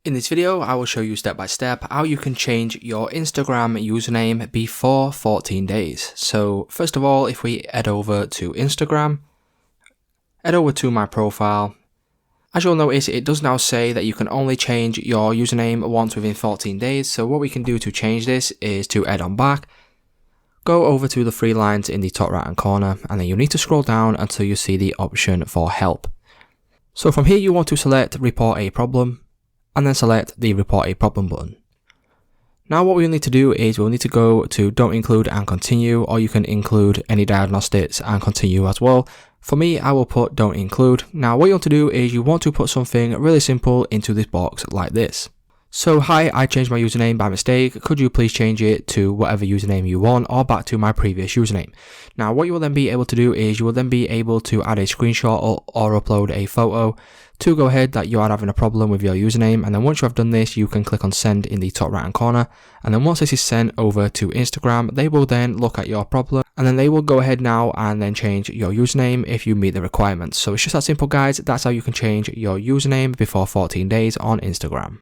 In this video, I will show you step by step how you can change your Instagram username before 14 days. So first of all, if we head over to Instagram, head over to my profile. As you'll notice, it does now say that you can only change your username once within 14 days. So what we can do to change this is to head on back, go over to the three lines in the top right hand corner, and then you need to scroll down until you see the option for help. So from here, you want to select report a problem, and then select the report a problem button. Now what we'll need to do is we'll need to go to don't include and continue, or you can include any diagnostics and continue as well. For me, I will put don't include. Now what you want to do is you want to put something really simple into this box like this. So hi, I changed my username by mistake. Could you please change it to whatever username you want or back to my previous username? Now what you will then be able to do is you will then be able to add a screenshot or upload a photo to go ahead that you are having a problem with your username, and then once you have done this, you can click on send in the top right hand corner, and then once this is sent over to Instagram, they will then look at your problem and then they will go ahead now and then change your username if you meet the requirements. So it's just that simple, guys. That's how you can change your username before 14 days on Instagram.